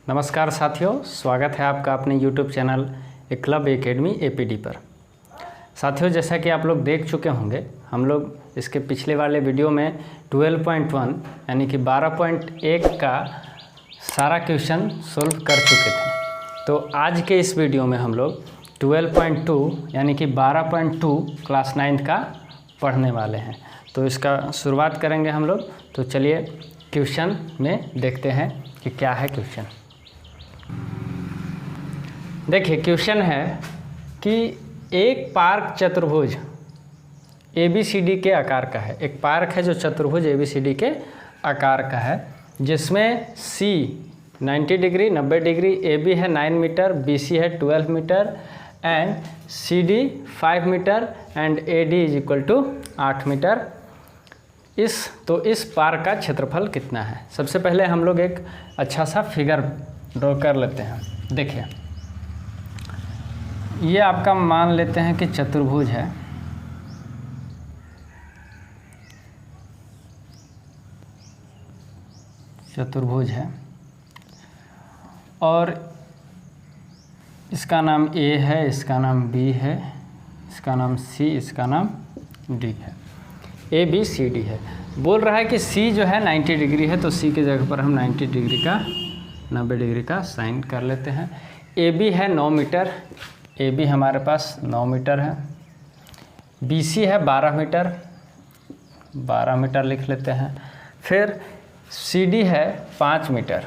नमस्कार साथियों, स्वागत है आपका अपने YouTube channel club academy APD पर। साथियों, जैसा कि आप लोग देख चुके होंगे, हम लोग इसके पिछले वाले वीडियो में 12.1 यानी कि 12.1 का सारा क्वेश्चन सोल्व कर चुके थे। तो आज के इस वीडियो में हम लोग 12.2 यानी कि 12.2 क्लास 9 का पढ़ने वाले हैं। तो इसका शुरुआत करेंगे हम लोग। तो चलिए क्वेश्चन में देखते हैं कि क्या है क्वेश्चन। देखिए, क्वेश्चन है कि एक पार्क चतुर्भुज ABCD के आकार का है। एक पार्क है जो चतुर्भुज ABCD के आकार का है, जिसमें C 90 डिग्री 90 डिग्री, AB है 9 मीटर, BC है 12 metre and CD 5 metre and AD is equal to 8 metre. इस पार्क का क्षेत्रफल कितना है? सबसे पहले हम लोग एक अच्छा सा फिगर ड्रॉ कर लेते हैं। देखिए, ये आपका मान लेते हैं कि चतुर्भुज है। चतुर्भुज है और इसका नाम A है, इसका नाम B है, इसका नाम C, इसका नाम D है। ABCD है। बोल रहा है कि C जो है 90 डिग्री है, तो C की जगह पर हम 90 डिग्री का साइन कर लेते हैं। AB है 9 मीटर, AB हमारे पास 9 मीटर है। BC है 12 मीटर, 12 मीटर लिख लेते हैं। फिर CD है 5 मीटर।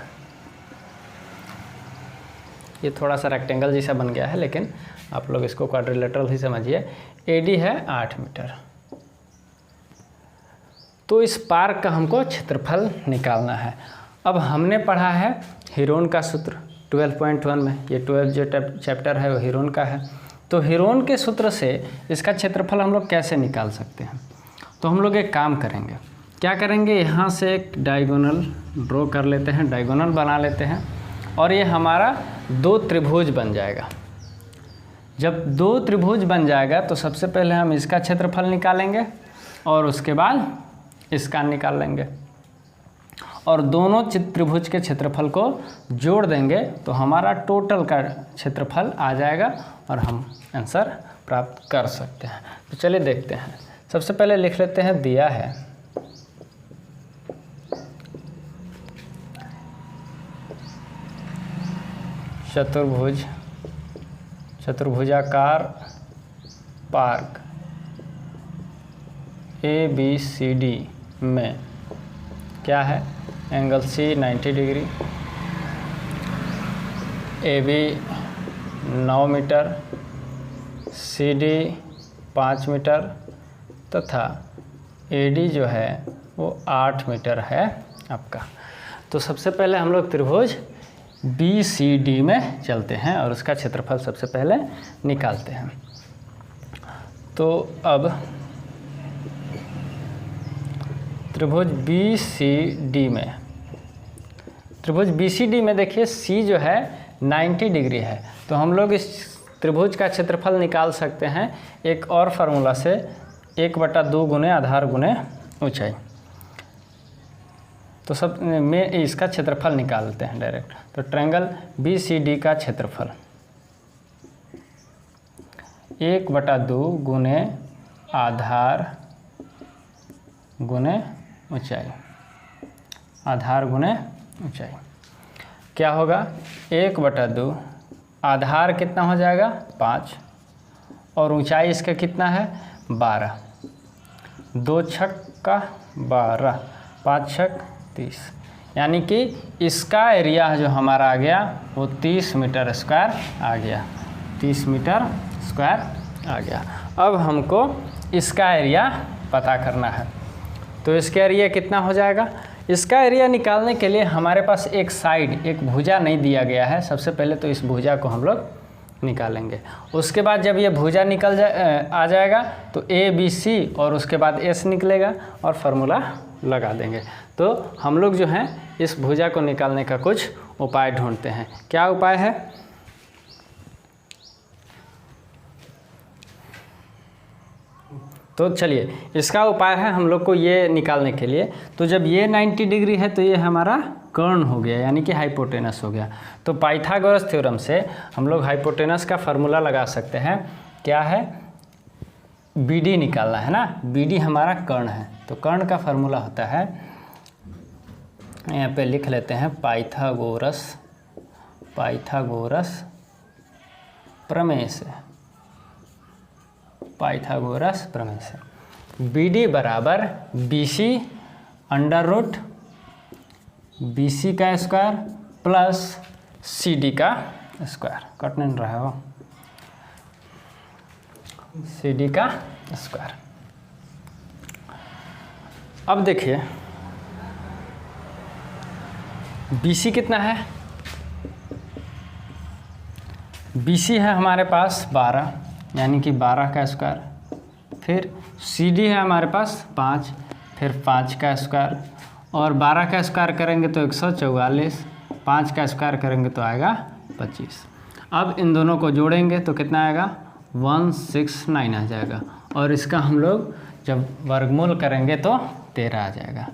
ये थोड़ा सा रेक्टेंगल जैसा बन गया है, लेकिन आप लोग इसको क्वाड्रिलेटरल ही समझिए। AD है 8 मीटर। तो इस पार्क का हमको क्षेत्रफल निकालना है। अब हमने पढ़ा है हीरोन का सूत्र 12.1 में। ये 12 जो चैप्टर है वो हीरोन का है। तो हीरोन के सूत्र से इसका क्षेत्रफल हम लोग कैसे निकाल सकते हैं? तो हम लोग एक काम करेंगे। क्या करेंगे? यहाँ से एक डायगोनल ड्रॉ कर लेते हैं, डायगोनल बना लेते हैं और ये हमारा 2 त्रिभुज बन जाएगा। जब 2 त्रिभुज बन जाएगा तो सबसे पहले हम इसका क्षेत्रफल निकालेंगे और उसके बाद इसका निकाल लेंगे और दोनों त्रिभुज के क्षेत्रफल को जोड़ देंगे तो हमारा टोटल का क्षेत्रफल आ जाएगा और हम आंसर प्राप्त कर सकते हैं। तो चलिए देखते हैं। सबसे पहले लिख लेते हैं, दिया है चतुर्भुजाकार पार्क ABCD में क्या है? Angle C 90 degree, AB 9 metre, CD 5 metre तथा AD जो है वो 8 मीटर है आपका। तो सबसे पहले हम लोग त्रिभुज BCD में चलते हैं और उसका क्षेत्रफल सबसे पहले निकालते हैं। तो अब त्रिभुज BCD में देखिए C जो है 90 डिग्री है, तो हम लोग इस त्रिभुज का क्षेत्रफल निकाल सकते हैं एक और फार्मूला से, 1/2 गुने आधार गुने ऊंचाई। तो सब में इसका क्षेत्रफल निकालते हैं डायरेक्ट। तो ट्रायंगल BCD का क्षेत्रफल 1/2 गुने आधार गुने ऊंचाई, आधार गुने ऊंचाई क्या होगा? 1/2 आधार कितना हो जाएगा? 5 और ऊंचाई इसका कितना है? 12। 2 छक्का 12, 5 छक 30, यानी कि इसका एरिया जो हमारा आ गया वो 30 मीटर स्क्वायर आ गया। 30 मीटर स्क्वायर आ गया। अब हमको इसका एरिया पता करना है। तो इसका एरिया कितना हो जाएगा? इसका एरिया निकालने के लिए हमारे पास एक भुजा नहीं दिया गया है। सबसे पहले तो इस भुजा को हम लोग निकालेंगे। उसके बाद जब ये भुजा आ जाएगा तो ABC और उसके बाद S निकलेगा और फार्मूला लगा देंगे। तो हम लोग जो हैं इस भुजा को निकालने का कुछ उपाय ढूंढते हैं। क्या उपाय है? तो चलिए इसका उपाय है हम लोग को ये निकालने के लिए। तो जब ये 90 डिग्री है तो ये हमारा कर्ण हो गया, यानी कि हाइपोटेनस हो गया। तो पाइथागोरस थ्योरम से हम लोग हाइपोटेनस का फार्मूला लगा सकते हैं। क्या है? BD निकालना है ना, BD हमारा कर्ण है। तो कर्ण का फार्मूला होता है, यहाँ पे लिख लेते हैं, पाइथागोरस प्रमेय से, पाइथागोरस प्रमेय से BD बराबर BC अंडर रूट BC का स्क्वायर प्लस CD का स्क्वायर, कट नहीं रहा हो, CD का स्क्वायर। अब देखिए BC कितना है? BC है हमारे पास 12, यानी कि 12 का स्क्वायर, फिर CD है हमारे पास 5, फिर 5 का स्क्वायर, और 12 का स्क्वायर करेंगे तो 144, 5 का स्क्वायर करेंगे तो आएगा 25। अब इन दोनों को जोड़ेंगे तो कितना आएगा? 169 आ जाएगा, और इसका हम लोग जब वर्गमूल करेंगे तो 13 आ जाएगा,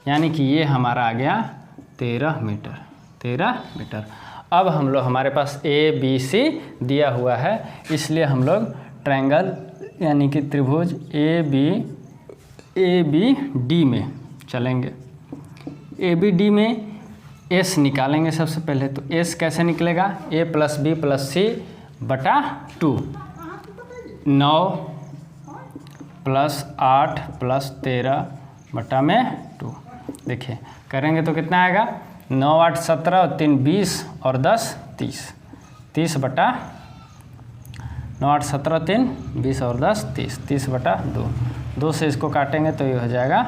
यानी कि ये हमारा आ गया 13 मीटर। अब हम लोग, हमारे पास ABC दिया हुआ है, इसलिए हम लोग ट्रायंगल यानी कि त्रिभुज ABD में चलेंगे। ABD में S निकालेंगे सबसे पहले। तो S कैसे निकलेगा? A + B + C बटा 2, 9 + 8 + 13 बटा में 2। देखिए करेंगे तो कितना आएगा? 9 8 17 और 3 20 और 10 30, 30 बटा 9 8 17 3 20 और 10 30, 30 बटा 2, 2 से इसको काटेंगे तो ये हो जाएगा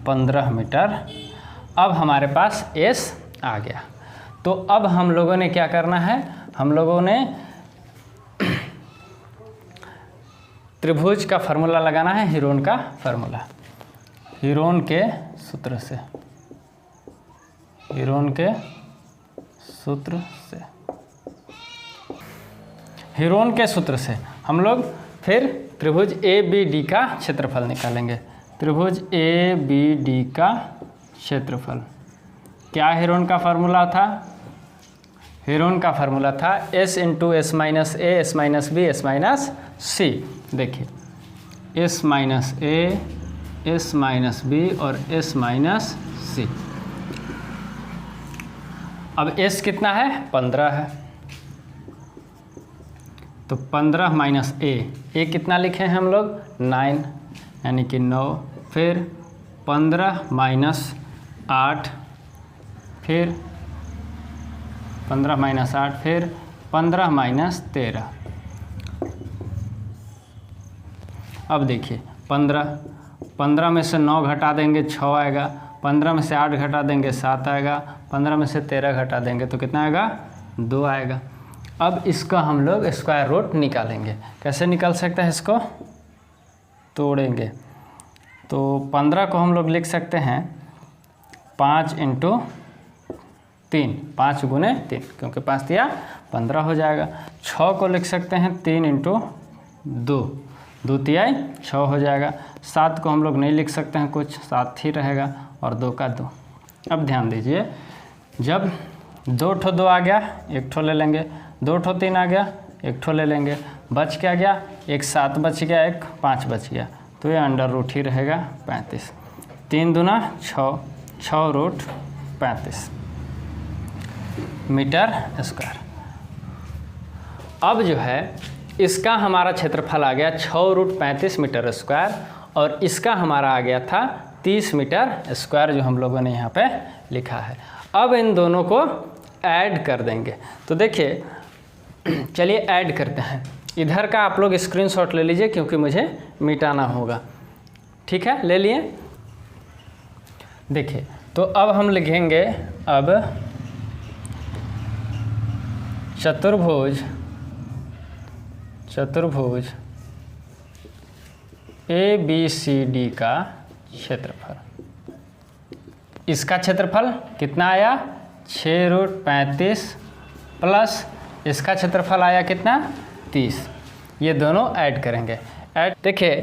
15 मीटर। अब हमारे पास S आ गया। तो अब हम लोगों ने क्या करना है? हम लोगों ने त्रिभुज का फार्मूला लगाना है, हीरोन का फार्मूला, हीरोन के सूत्र से, हीरोन के सूत्र से, हीरोन के सूत्र से हम लोग फिर त्रिभुज ABD का क्षेत्रफल निकालेंगे। त्रिभुज ABD का क्षेत्रफल क्या हीरोन का फार्मूला था? हीरोन का फार्मूला था S × S - A S - B S - C। देखिए S - A S - B और S - C। अब S कितना है? 15 है, तो 15 - A कितना लिखे हैं हम लोग? 9, यानी कि 9, फिर 15 - 8, फिर 15 - 8, फिर 15 - 13। अब देखिए 15 में से 9 घटा देंगे 6 आएगा, 15 में से 8 घटा देंगे 7 आएगा, 15 में से 13 घटा देंगे तो कितना आएगा? 2 आएगा। अब इसका हम लोग स्क्वायर रूट निकालेंगे। कैसे निकाल सकते हैं इसको? तोड़ेंगे तो 15 को हम लोग लिख सकते हैं 5 × 3, 5 × 3, क्योंकि 5 दिया 15 हो जाएगा। 6 को लिख सकते हैं 3 × 2, 2 तिहाई 6 हो जाएगा। 7 को हम लोग नहीं लिख सकते हैं कुछ, 7 ही रहेगा, और 2 का 2। अब ध्यान दीजिए, जब 2 ठो 2 आ गया 1 ठो ले लेंगे, 2 ठो 3 आ गया 1 ठो ले लेंगे, बच क्या गया? एक 7 बच गया, एक 5 बच गया, तो ये अंडर रूट ही रहेगा 35। 3 दूना 6, 6 रूट 35 मीटर स्क्वायर। अब जो है इसका हमारा क्षेत्रफल आ गया 6 रूट 35 मीटर स्क्वायर, और इसका हमारा आ गया था 30 मीटर स्क्वायर, जो हम लोगों ने यहाँ पे लिखा है। अब इन दोनों को ऐड कर देंगे। तो देखिए चलिए ऐड करते हैं। इधर का आप लोग स्क्रीनशॉट ले लीजिए, क्योंकि मुझे मिटाना होगा। ठीक है, ले लिए। देखिए तो अब हम लिखेंगे, अब चतुर्भुज ABCD का क्षेत्रफल, इसका क्षेत्रफल कितना आया? 6 रूट 35 प्लस इसका क्षेत्रफल आया कितना? 30। ये दोनों ऐड करेंगे। ऐड देखिए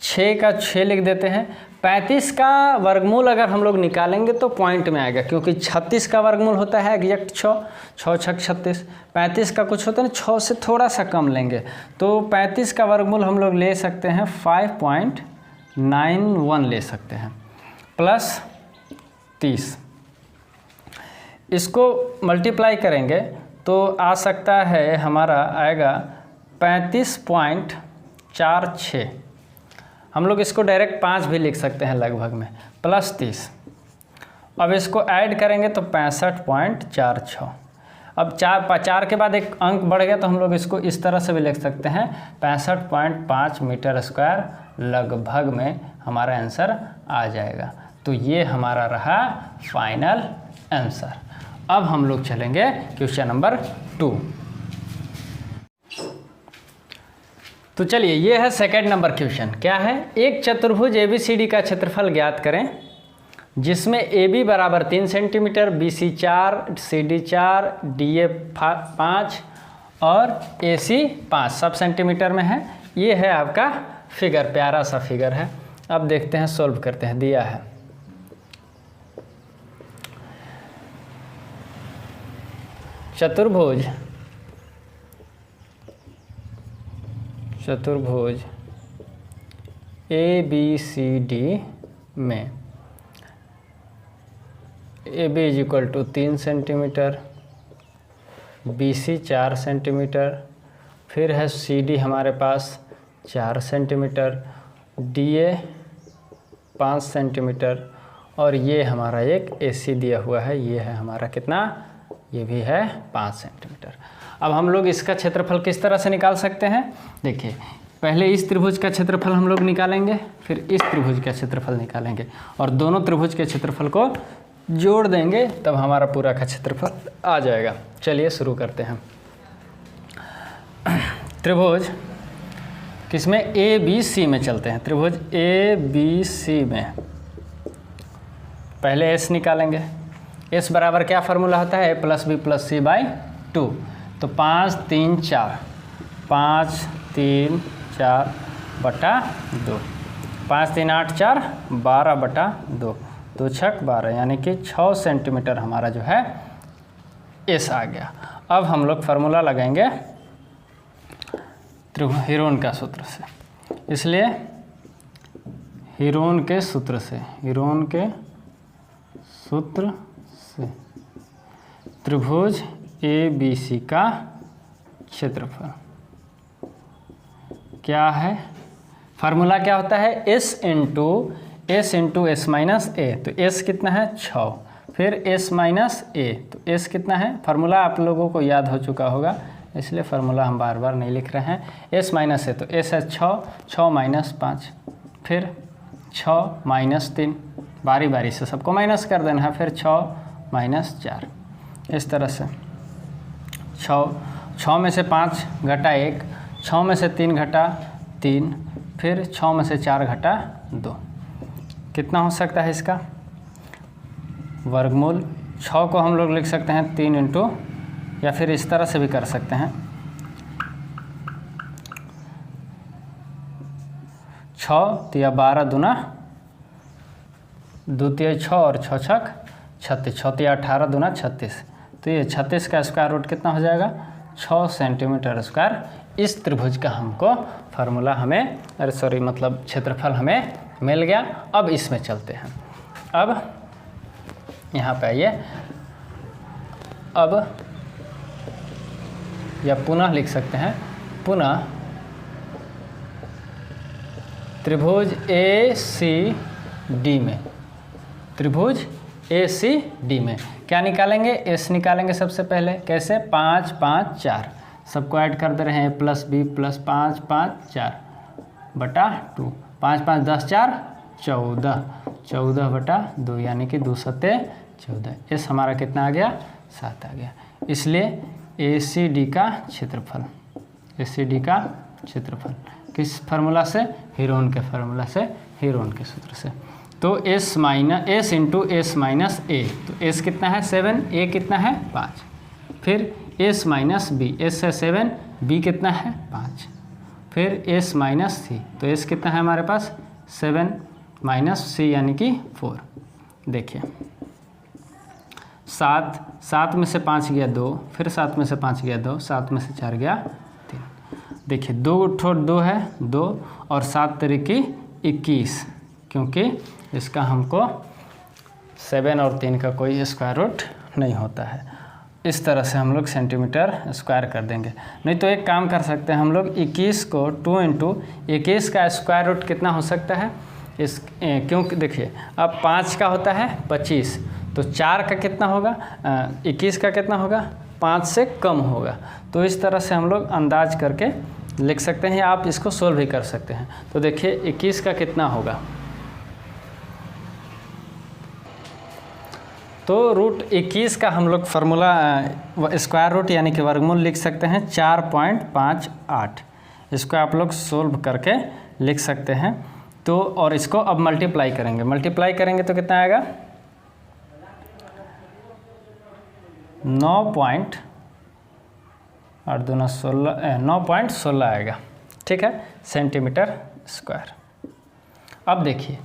6 का 6 लिख देते हैं। 35 का वर्गमूल अगर हम लोग निकालेंगे तो पॉइंट में आएगा, क्योंकि 36 का वर्गमूल होता है एग्जैक्ट 6, 6 छक 36। 35 का कुछ होता है ना 6 से थोड़ा सा कम लेंगे, तो 35 का वर्गमूल हम लोग ले सकते हैं 5.91 ले सकते हैं, प्लस 30। इसको मल्टीप्लाई करेंगे तो आ सकता है हमारा आएगा 35.46। हम लोग इसको डायरेक्ट 5 भी लिख सकते हैं लगभग में, प्लस 30। अब इसको ऐड करेंगे तो 65.46। अब 4 के बाद एक अंक बढ़ गया तो हम लोग इसको इस तरह से भी लिख सकते हैं 65.5 मीटर स्क्वायर लगभग में हमारा आंसर आ जाएगा। तो ये हमारा रहा फाइनल आंसर। अब हम लोग चलेंगे क्वेश्चन नंबर 2। तो चलिए ये है सेकंड नंबर क्वेश्चन। क्या है? एक चतुर्भुज ABCD का क्षेत्रफल ज्ञात करें जिसमें AB बराबर 3 सेंटीमीटर, BC 4, CD 4, DA 5 और AC 5 सब सेंटीमीटर में है। ये है आपका फिगर, प्यारा सा फिगर है। अब देखते हैं, सॉल्व करते हैं। दिया है चतुर्भुज ABCD में AB equal to 3 centimetre, BC 4 centimetre, फिर है CD हमारे पास 4 सेंटीमीटर, DA 5 सेंटीमीटर और ये हमारा एक AC दिया हुआ है। ये है हमारा कितना? ये भी है 5 सेंटीमीटर। अब हम लोग इसका क्षेत्रफल किस तरह से निकाल सकते हैं? देखिए, पहले इस त्रिभुज का क्षेत्रफल हम लोग निकालेंगे, फिर इस त्रिभुज का क्षेत्रफल निकालेंगे और दोनों त्रिभुज के क्षेत्रफल को जोड़ देंगे, तब हमारा पूरा का क्षेत्रफल आ जाएगा। चलिए शुरू करते हैं। त्रिभुज किसमें? ABC में चलते हैं। त्रिभुज ABC में पहले S निकालेंगे। S बराबर क्या फार्मूला होता है? A plus B plus C by 2। तो 5 3 4 5 3 4 बटा 2, 5 3 8 4 12 बटा 2, 2 छक 12, यानी कि 6 सेंटीमीटर हमारा जो है S आ गया। अब हम लोग फार्मूला लगाएंगे हीरोन का सूत्र से, इसलिए हीरोन के सूत्र से त्रिभुज ABC का क्षेत्रफल क्या है? फार्मूला क्या होता है? S into S minus A। तो S कितना है? 6। फिर S माइनस A, तो S कितना है? फार्मूला आप लोगों को याद हो चुका होगा, इसलिए फार्मूला हम बार बार नहीं लिख रहे हैं। S माइनस A, तो S है 6, 6 माइनस 5, फिर 6 माइनस 3, बारी बारी से सबको माइनस कर देना है, फिर 6 माइनस 4। इस तरह से 6 में से 5 घटा 1, 6 में से 3 घटा 3, फिर 6 में से 4 घटा 2। कितना हो सकता है इसका वर्गमूल? 6 को हम लोग लिख सकते हैं 3 इंटू, या फिर इस तरह से भी कर सकते हैं 6 तिया 12 दूना 2 तिया 6 और 6 छक 36, 6 तिया 18 दूना 36। तो ये 36 का स्क्वायर रूट कितना हो जाएगा? 6 सेंटीमीटर स्क्वायर। इस त्रिभुज का हमको फार्मूला हमें क्षेत्रफल हमें मिल गया। अब इसमें चलते हैं। अब यहाँ पे आइए, अब या पुनः लिख सकते हैं, पुनः त्रिभुज ACD में, त्रिभुज ACD में क्या निकालेंगे? S निकालेंगे सबसे पहले। कैसे? 5 5 4, सबको ऐड कर दे रहे हैं, A प्लस B प्लस 5 5 4 बटा 2, 5 5 10 4 14, 14 बटा 2, यानी कि 2 सत्ते 14। S हमारा कितना आ गया? 7 आ गया। इसलिए ACD का क्षेत्रफल, ACD का क्षेत्रफल किस फार्मूला से? हीरोन के फार्मूला से, हीरोन के सूत्र से। तो S into S minus A, तो S कितना है? 7, A कितना है? 5। फिर S माइनस B, S है 7, B कितना है? 5। फिर s माइनस सी, तो s कितना है हमारे पास 7 माइनस सी यानी कि 4। देखिए 7 में से 5 गया 2, फिर 7 में से 5 गया 2, 7 में से 4 गया 3। देखिए 2 है 2 और 7 तरीकी 21, क्योंकि इसका हमको 7 और 3 का कोई स्क्वायर रूट नहीं होता है। इस तरह से हम लोग सेंटीमीटर स्क्वायर कर देंगे। नहीं तो एक काम कर सकते हैं हम लोग 21 को 2 इंटू 21 का स्क्वायर रूट कितना हो सकता है क्योंकि देखिए अब 5 का होता है 25, तो 4 का कितना होगा 21 का कितना होगा 5 से कम होगा। तो इस तरह से हम लोग अंदाज करके लिख सकते हैं, आप इसको सोल्व भी कर सकते हैं। तो देखिए 21 का कितना होगा, तो रूट 21 का हम लोग फार्मूला स्क्वायर रूट यानी कि वर्गमूल लिख सकते हैं 4.58। इसको आप लोग सोल्व करके लिख सकते हैं। तो और इसको अब मल्टीप्लाई करेंगे तो कितना आएगा 9.16 आएगा, ठीक है, सेंटीमीटर स्क्वायर। अब देखिए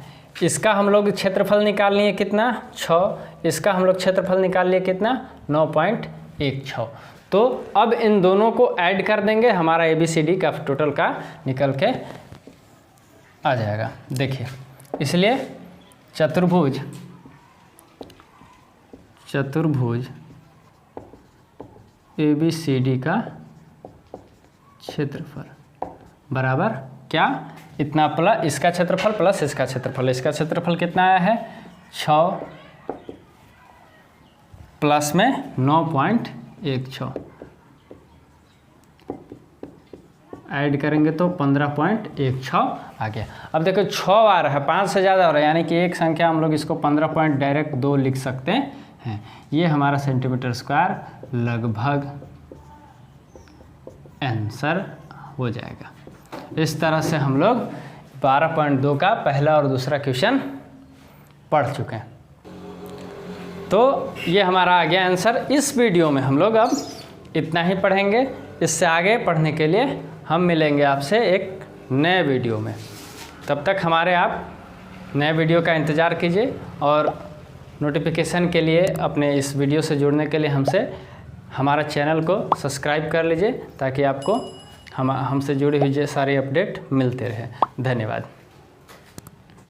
इसका हम लोग क्षेत्रफल निकाल लिए कितना 6, इसका हम लोग क्षेत्रफल निकाल लिए कितना 9.16। तो अब इन दोनों को ऐड कर देंगे, हमारा ABCD का टोटल का निकल के आ जाएगा। देखिए इसलिए चतुर्भुज ABCD का क्षेत्रफल बराबर क्या, इतना प्लस इसका क्षेत्रफल प्लस इसका क्षेत्रफल कितना आया है 6 प्लस में 9.16 ऐड करेंगे तो 15.16 आ गया। अब देखो 6 आ रहा है, 5 से ज़्यादा हो रहा है, यानी कि एक संख्या हम लोग इसको 15.2 लिख सकते हैं। ये हमारा सेंटीमीटर स्क्वायर लगभग आंसर हो जाएगा। इस तरह से हम लोग 12.2 का पहला और दूसरा क्वेश्चन पढ़ चुके हैं। तो ये हमारा आ गया आंसर। इस वीडियो में हम लोग अब इतना ही पढ़ेंगे। इससे आगे पढ़ने के लिए हम मिलेंगे आपसे एक नए वीडियो में। तब तक हमारे आप नए वीडियो का इंतज़ार कीजिए और नोटिफिकेशन के लिए अपने इस वीडियो से जुड़ने के लिए हमारा चैनल को सब्सक्राइब कर लीजिए, ताकि आपको हमसे जुड़ी हुई सारी अपडेट मिलते रहे। धन्यवाद।